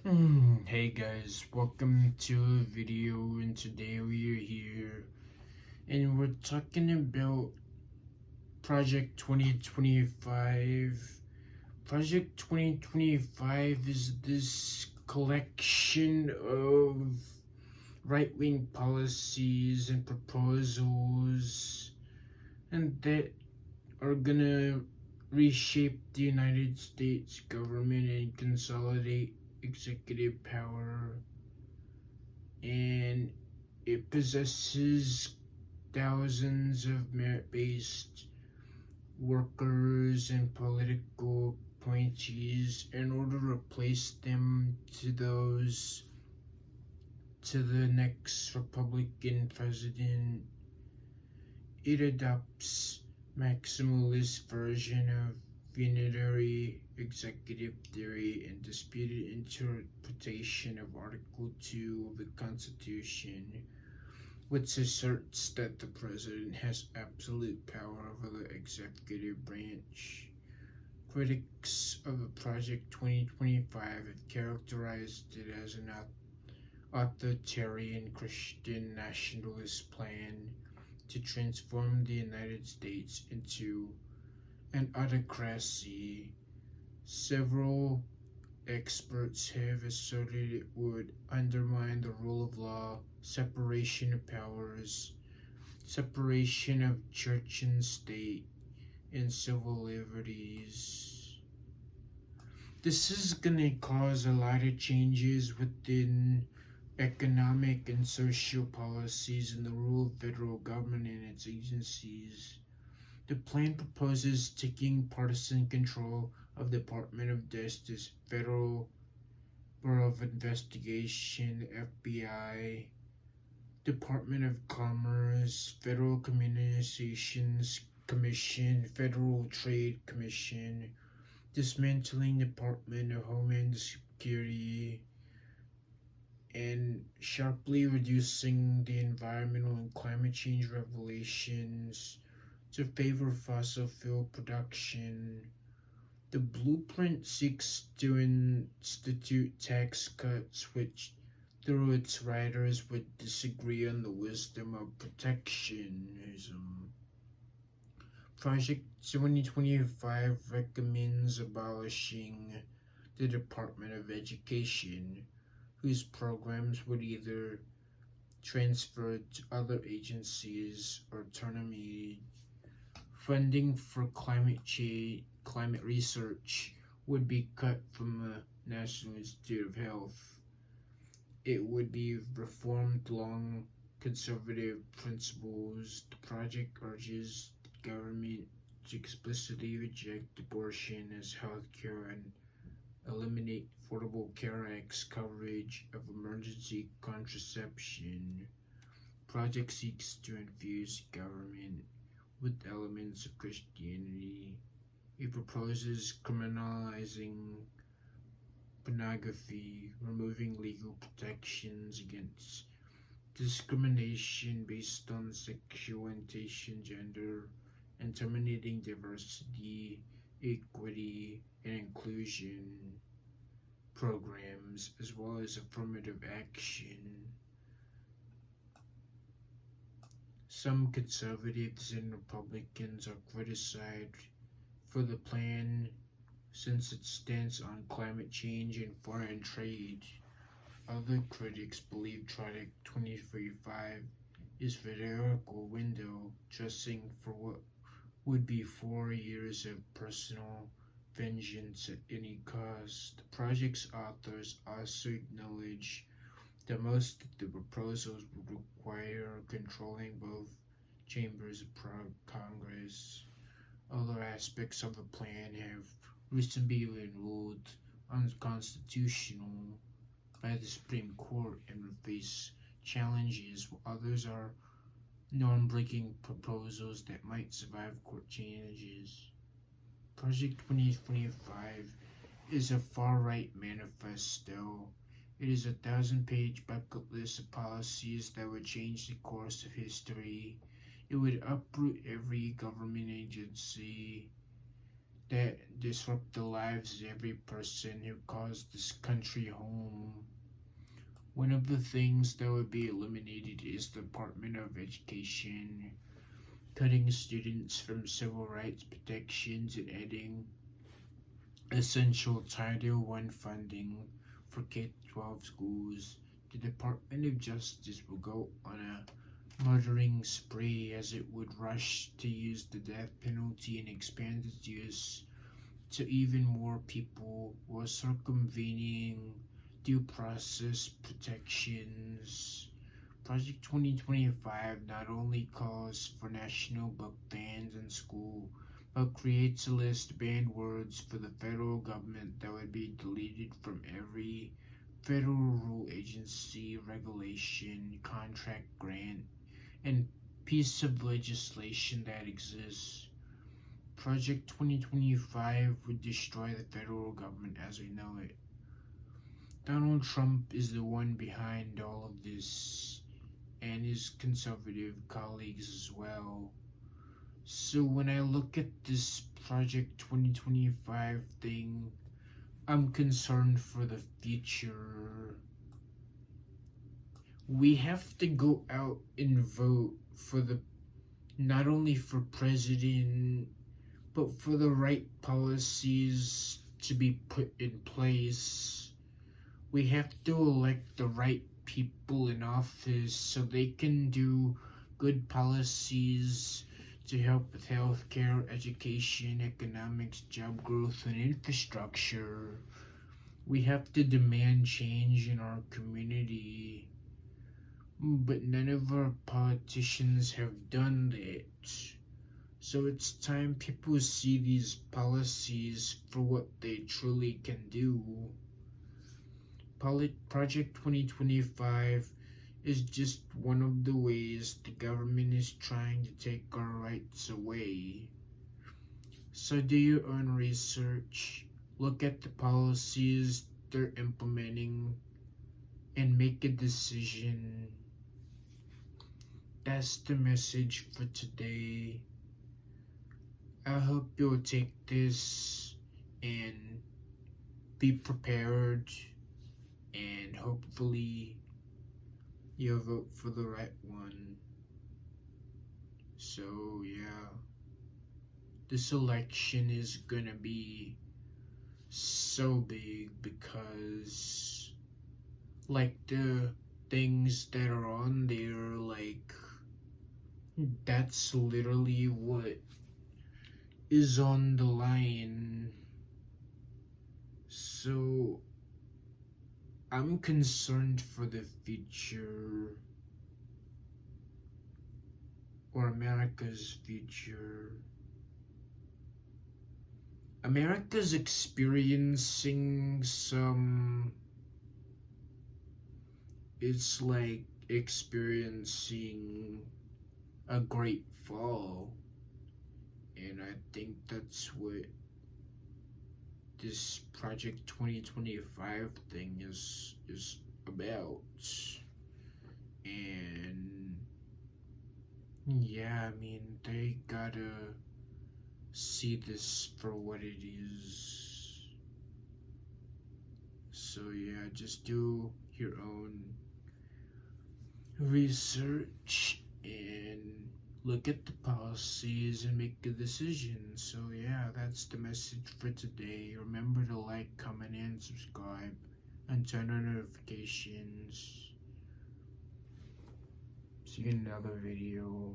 Hey guys, welcome to a video, and today we are here and we're talking about Project 2025. Project 2025 is this collection of right-wing policies and proposals and that are gonna reshape the United States government and consolidate executive power, and it possesses thousands of merit-based workers and political appointees in order to replace them to the next Republican president. It adopts maximalist version of unitary executive theory and disputed interpretation of Article 2 of the Constitution, which asserts that the president has absolute power over the executive branch. Critics of the Project 2025 have characterized it as an authoritarian Christian nationalist plan to transform the United States into an autocracy. Several experts have asserted it would undermine the rule of law, separation of powers, separation of church and state, and civil liberties. This is going to cause a lot of changes within economic and social policies and the role of federal government and its agencies. The plan proposes taking partisan control of the Department of Justice, Federal Bureau of Investigation, FBI, Department of Commerce, Federal Communications Commission, Federal Trade Commission, dismantling Department of Homeland Security, and sharply reducing the environmental and climate change regulations to favor fossil fuel production. The blueprint seeks to institute tax cuts which, through its writers, would disagree on the wisdom of protectionism. Project 2025 recommends abolishing the Department of Education, whose programs would either transfer to other agencies or terminated. Funding for climate research would be cut from the National Institute of Health. It would be reformed along conservative principles. The project urges the government to explicitly reject abortion as health care and eliminate Affordable Care Act's coverage of emergency contraception. Project seeks to infuse government with elements of Christianity. It proposes criminalizing pornography, removing legal protections against discrimination based on sexual orientation, gender, and terminating diversity, equity, and inclusion programs, as well as affirmative action. Some conservatives and Republicans are criticized for the plan since its stance on climate change and foreign trade. Other critics believe Project 2035 is rhetorical window dressing for what would be 4 years of personal vengeance at any cost. The project's authors also acknowledge that most of the proposals would require controlling both chambers of Congress. Other aspects of the plan have recently been ruled unconstitutional by the Supreme Court and would face challenges, while others are norm-breaking proposals that might survive court changes. Project 2025 is a far-right manifesto. It is a 1,000-page bucket list of policies that would change the course of history. It would uproot every government agency, that disrupt the lives of every person who calls this country home. One of the things that would be eliminated is the Department of Education, cutting students from civil rights protections and adding essential Title I funding for K-12 schools. The Department of Justice will go on a murdering spree as it would rush to use the death penalty and expand its use to even more people while circumvening due process protections. Project 2025 not only calls for national book bans in school, but creates a list of banned words for the federal government that would be deleted from every federal rule, agency, regulation, contract, grant, and piece of legislation that exists. Project 2025 would destroy the federal government as we know it. Donald Trump is the one behind all of this, and his conservative colleagues as well. So when I look at this Project 2025 thing, I'm concerned for the future. We have to go out and vote for not only for president, but for the right policies to be put in place. We have to elect the right people in office so they can do good policies to help with healthcare, education, economics, job growth, and infrastructure. We have to demand change in our community. But none of our politicians have done that. So it's time people see these policies for what they truly can do. Project 2025 is just one of the ways the government is trying to take our rights away. So do your own research, look at the policies they're implementing, and make a decision. That's the message for today. I hope you'll take this and be prepared, and hopefully you'll vote for the right one. So yeah, this election is gonna be so big because like the things that are on there, like that's literally what is on the line. So I'm concerned for the future, or America's future. America's experiencing it's like experiencing a great fall. And I think that's what this Project 2025 thing is about. And yeah, I mean, they gotta see this for what it is. So yeah, just do your own research and look at the policies and make a decision. So yeah, that's the message for today. Remember to like, comment, and subscribe, and turn on notifications. See you in another video.